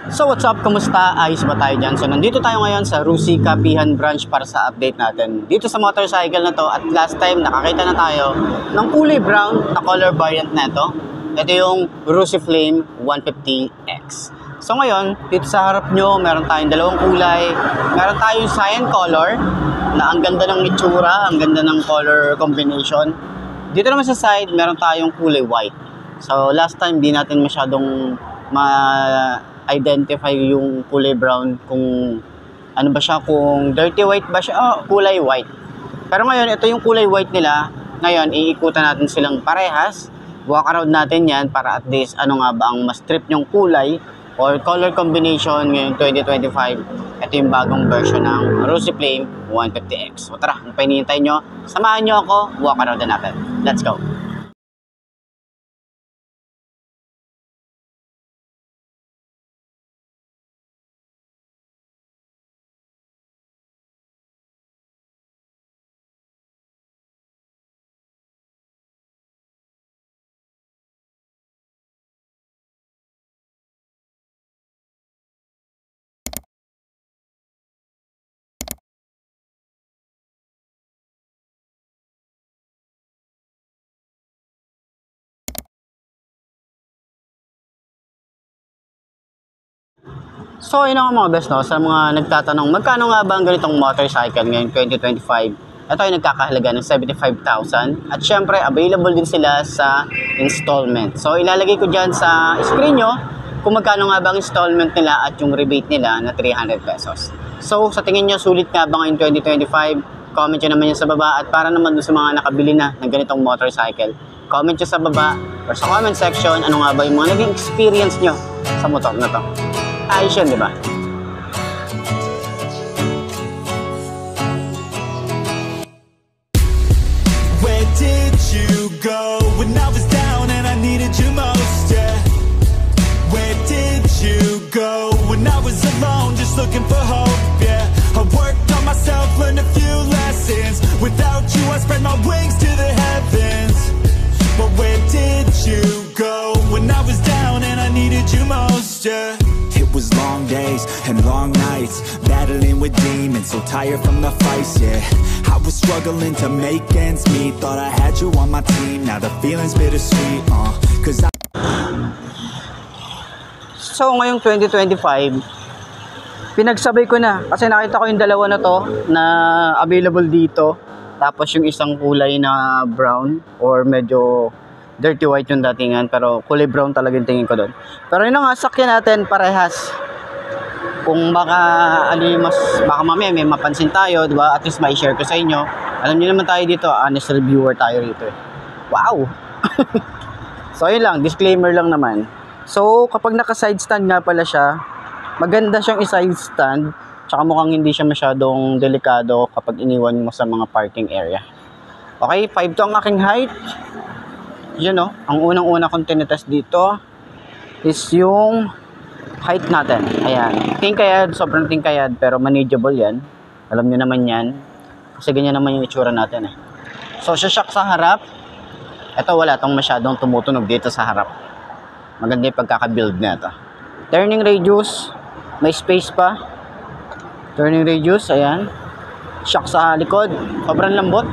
So what's up? Kamusta? Ayos ba tayo dyan? So nandito tayo ngayon sa Rusi Capihan branch para sa update natin dito sa motorcycle na to. At last time nakakita na tayo ng kulay brown na color variant na ito. Ito yung Rusi Flame 150X. So ngayon, dito sa harap nyo, meron tayong dalawang kulay. Meron tayong cyan color na ang ganda ng itsura, ang ganda ng color combination. Dito naman sa side, meron tayong kulay white. So last time di natin masyadong identify yung kulay brown kung ano ba siya, kung dirty white ba siya, kulay white. Pero ngayon, ito yung kulay white nila. Ngayon, iikutan natin silang parehas. Walk around natin yan para at least ano nga ba ang mas trip yung kulay or color combination ngayong 2025. Ito yung bagong version ng Rusi Flame 150X. So tara, kung pahinihintay nyo, samahan nyo ako, walk around na natin. Let's go! So yun ang mga best, no? Sa mga nagtatanong, magkano nga ba ang ganitong motorcycle ngayon 2025? Ito ay nagkakahalaga ng 75,000 at syempre available din sila sa installment. So ilalagay ko dyan sa screen nyo kung magkano nga ba ang installment nila at yung rebate nila na 300 pesos. So sa tingin nyo, sulit nga ba ngayon 2025? Comment nyo naman yan sa baba. At para naman dun sa mga nakabili na ng ganitong motorcycle, comment nyo sa baba or sa comment section ano nga ba yung mga naging experience nyo sa motor na to. Ayos yun, di ba? Where did you go when I was down and I needed you most, yeah? Where did you go when I was alone just looking for hope, yeah? I worked on myself, learned a few lessons. Without you I spread my wings to the heavens. But where did you go when I was down and I needed you most, yeah? It was long days and long nights, battling with demons, so tired from the fights, yeah. I was struggling to make ends meet, thought I had you on my team, now the feeling's bittersweet, cause I... So ngayong 2025, pinagsabay ko na kasi nakita ko yung dalawa na to na available dito. Tapos yung isang kulay na brown or medyo dirty white yung datingan, pero kulay brown talaga yung tingin ko doon. Pero yun nga, sakyan natin parehas. Kung baka ano yung baka mamaya may mapansin tayo, di ba? At least may share ko sa inyo. Alam niyo naman tayo dito, honest reviewer tayo rito. Wow. So yun lang, disclaimer lang naman. So kapag naka side stand nga pala siya, maganda siyang i-side stand. Tsaka mukhang hindi siya masyadong delikado kapag iniwan mo sa mga parking area. Okay, 5 to ang aking height. Yun, no? Ang unang-una kong tinetest dito is yung height natin. Ayan. Tingkayad, sobrang tingkayad, pero manageable yan. Alam nyo naman yan. Kasi ganyan naman yung itsura natin eh. So, sa shock sa harap, ito wala tong masyadong tumutunog dito sa harap. Maganda yung pagkaka-build na ito. Turning radius, may space pa. Turning radius, ayan. Shock sa likod, sobrang lambot.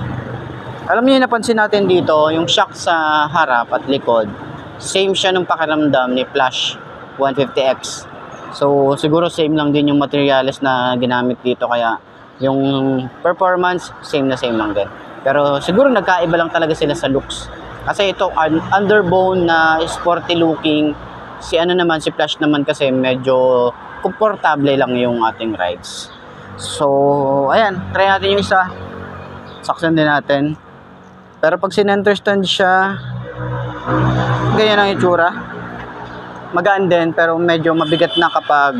Alam niyo, napansin natin dito, yung shock sa harap at likod, same siya ng pakiramdam ni Flash 150X. So, siguro same lang din yung materials na ginamit dito, kaya yung performance, same na same lang din. Pero siguro nagkaiba lang talaga sila sa looks. Kasi ito, underbone na sporty looking. Si Flash naman kasi medyo komportable lang yung ating rides. So, ayan, try natin yung isa. Saksan din natin. Pero pag sinenter stand siya, ganyan ang itsura. Magaan din, pero medyo mabigat na kapag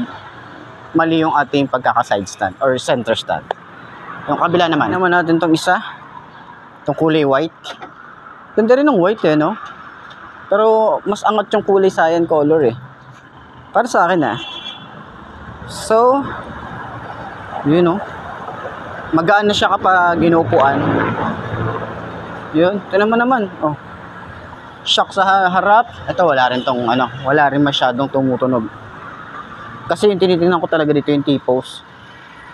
mali yung ating pagkaka-side stand or center stand. Yung kabila naman natin tong isa. Itong kulay white. Ganda rin ng white eh, no? Pero mas angat yung kulay cyan color eh. Para sa akin ah. So, yun, no? Magaan na siya kapag ginupuan. Yun, ito naman. Oh. Shock sa harap. Ito wala rin tong wala rin masyadong tumutunog. Kasi yung tinitingnan ko talaga dito yung T-post,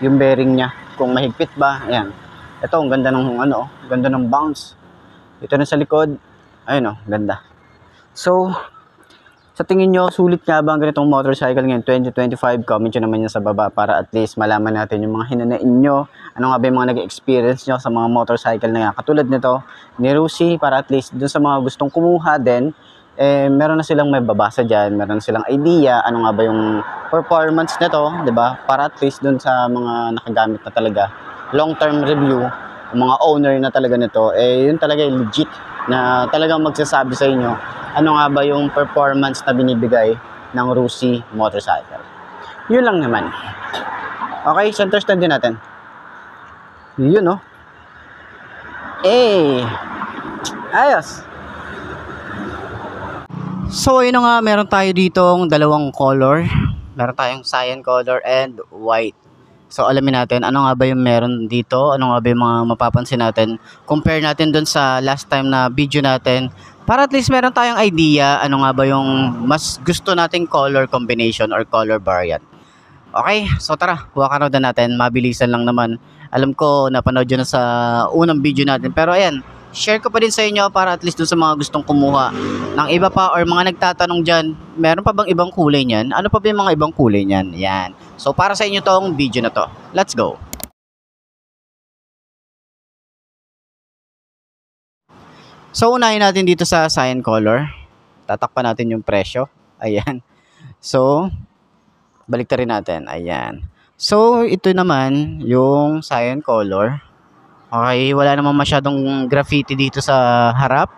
yung bearing niya, kung mahigpit ba. Ayan. Ito, ang ganda ng ano, ganda ng bounce. Ito na sa likod. Ayun oh, ganda. So, sa tingin nyo, sulit nga ba ang ganitong motorcycle ngayon 2025? Comment nyo naman yan sa baba para at least malaman natin yung mga hinanain nyo. Ano nga ba yung mga nag-experience nyo sa mga motorcycle na yan. Katulad nito ni Rusi, para at least dun sa mga gustong kumuha din, meron na silang may babasa dyan, meron na silang idea, ano nga ba yung performance nito, di ba? Para at least dun sa mga nakagamit na talaga, long-term review, mga owner na talaga nito, yun talaga yung legit na talagang magsasabi sa inyo ano nga ba yung performance na binibigay ng Rusi motorcycle. Yun lang naman. Okay, center stand din natin. Yun, no? Ayos. So, yun na nga, meron tayo ditong dalawang color. Meron tayong cyan color and white. So, alamin natin, ano nga ba yung meron dito? Ano nga ba yung mga mapapansin natin? Compare natin dun sa last time na video natin. Para at least meron tayong idea, ano nga ba yung mas gusto nating color combination or color variant. Okay, so tara, walk around na natin. Mabilisan lang naman. Alam ko, napanood yun na sa unang video natin. Pero ayan, share ko pa din sa inyo para at least dun sa mga gustong kumuha ng iba pa or mga nagtatanong dyan, meron pa bang ibang kulay niyan? Ano pa ba yung mga ibang kulay niyan? Yan. So para sa inyo tong video na to. Let's go! So unahin natin dito sa cyan color. Tatakpan natin yung presyo. Ayan. So, baliktarin natin. Ayan. So, ito naman yung cyan color. Okay, wala namang masyadong graffiti dito sa harap.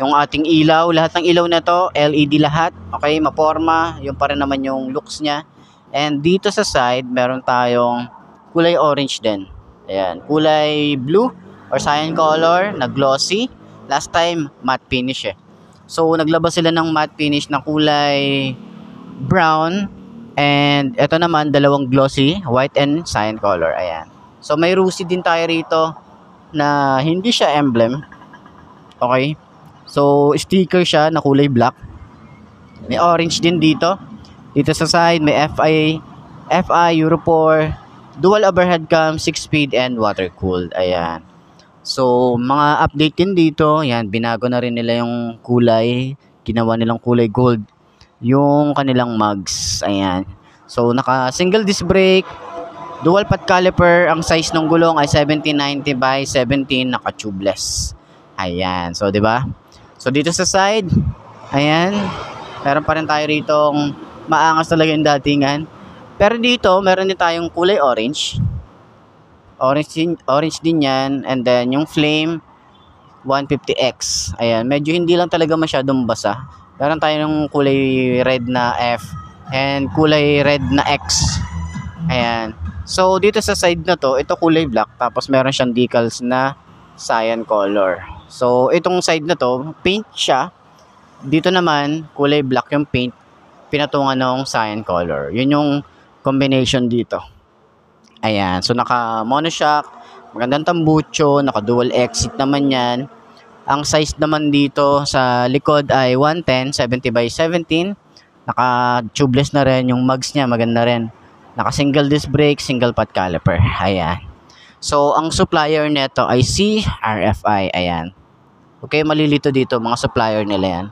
Yung ating ilaw, lahat ng ilaw na to, LED lahat. Okay, maporma. Yung pa rin naman yung looks niya. And dito sa side, meron tayong kulay orange din. Ayan, kulay blue or cyan color na glossy. Last time, matte finish eh. So, naglabas sila ng matte finish na kulay brown. And ito naman, dalawang glossy, white and cyan color. Ayan. So, may Rusi din tayo rito na hindi siya emblem. Okay. So, sticker siya na kulay black. May orange din dito. Dito sa side, may FI Euro 4, dual overhead cam, 6-speed and water cooled. Ayan. So, mga update din dito. Ayan, binago na rin nila yung kulay. Ginawa nilang kulay gold yung kanilang mugs. Ayan. So, naka single disc brake, dual pot caliper. Ang size ng gulong ay 1790 by 17, naka tubeless. Ayan. So, 'di ba? So, dito sa side, ayan, meron pa rin tayo ritong maangas talaga yung datingan. Pero dito, meron din tayong kulay orange. Orange din yan. And then, yung flame, 150X. Ayan, medyo hindi lang talaga masyadong basa. Meron tayong kulay red na F and kulay red na X. Ayan. So, dito sa side na to, ito kulay black. Tapos, meron siyang decals na cyan color. So, itong side na to, paint siya. Dito naman, kulay black yung paint. Pinatungan ng cyan color. Yun yung combination dito. Ayan. So, naka monoshock. Magandang tambucho. Naka dual exit naman yan. Ang size naman dito sa likod ay 110, 70 by 17. Naka tubeless na rin. Yung mugs niya maganda rin. Naka single disc brake, single pot caliper. Ayan. So, ang supplier nito ay CRFI. Ayan. Okay, malilito dito. Mga supplier nila yan.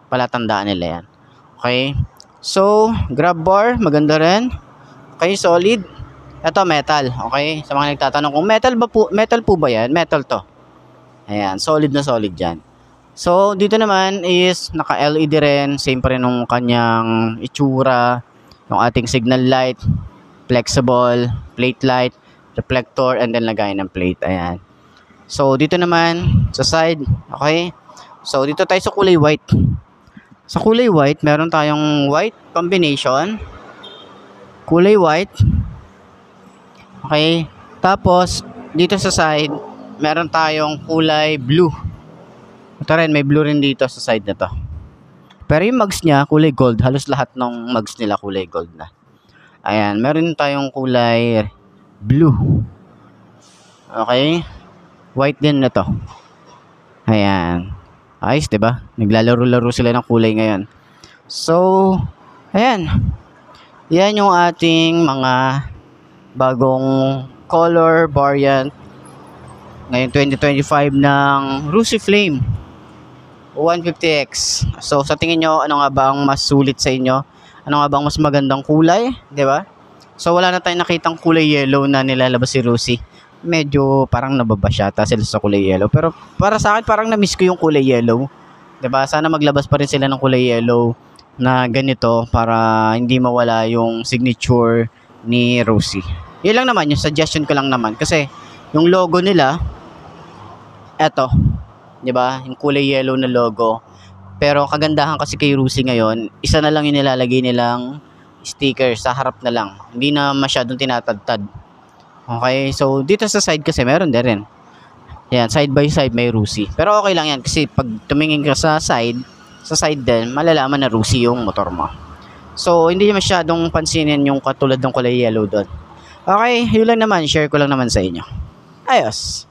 Palatandaan nila yan. Okay. So, grab bar. Maganda rin. Okay, solid. Ito, metal. Okay. Sa mga nagtatanong kung metal po ba yan? Metal to. Ayan. Solid na solid yan. So, dito naman is naka-LED rin. Same pa rin ng kanyang itsura. Yung ating signal light. Flexible. Plate light. Reflector. And then lagay ng plate. Ayan. So, dito naman sa side. Okay. So, dito tayo sa kulay white. Sa kulay white, meron tayong white combination. Kulay white. Okay. Tapos, dito sa side, meron tayong kulay blue. Ito rin, may blue rin dito sa side na to. Pero yung mugs niya, kulay gold. Halos lahat ng mugs nila kulay gold na. Ayan, meron tayong kulay blue. Okay. White din na to. Ayan. Ayos, diba? Naglalaro-laro sila ng kulay ngayon. So, ayan. Yan yung ating mga bagong color variant ngayon 2025 ng Rusi Flame 150X. So sa tingin nyo, ano nga ba ang mas sulit sa inyo? Ano nga ba ang mas magandang kulay? 'Di ba? So wala na tayong nakitang kulay yellow na nilalabas si Rusi. Medyo parang nababasyata sila sa kulay yellow. Pero para sa akin parang na-miss ko yung kulay yellow. 'Di ba? Sana maglabas pa rin sila ng kulay yellow na ganito para hindi mawala yung signature ni Rusi. Yun lang naman, yung suggestion ko lang naman kasi yung logo nila eto, 'di ba? Yung kulay yellow na logo. Pero kagandahan kasi kay Rusi ngayon, isa na lang yung nilalagay nilang sticker sa harap na lang. Hindi na masyadong tinatadtad. Okay, so dito sa side kasi meron din rin. Yan, side by side may Rusi. Pero okay lang yan kasi pag tumingin ka sa side din, malalaman na Rusi yung motor mo. So, hindi masyadong pansinin yung katulad ng kulay yellow doon. Okay, yun lang naman. Share ko lang naman sa inyo. Ayos.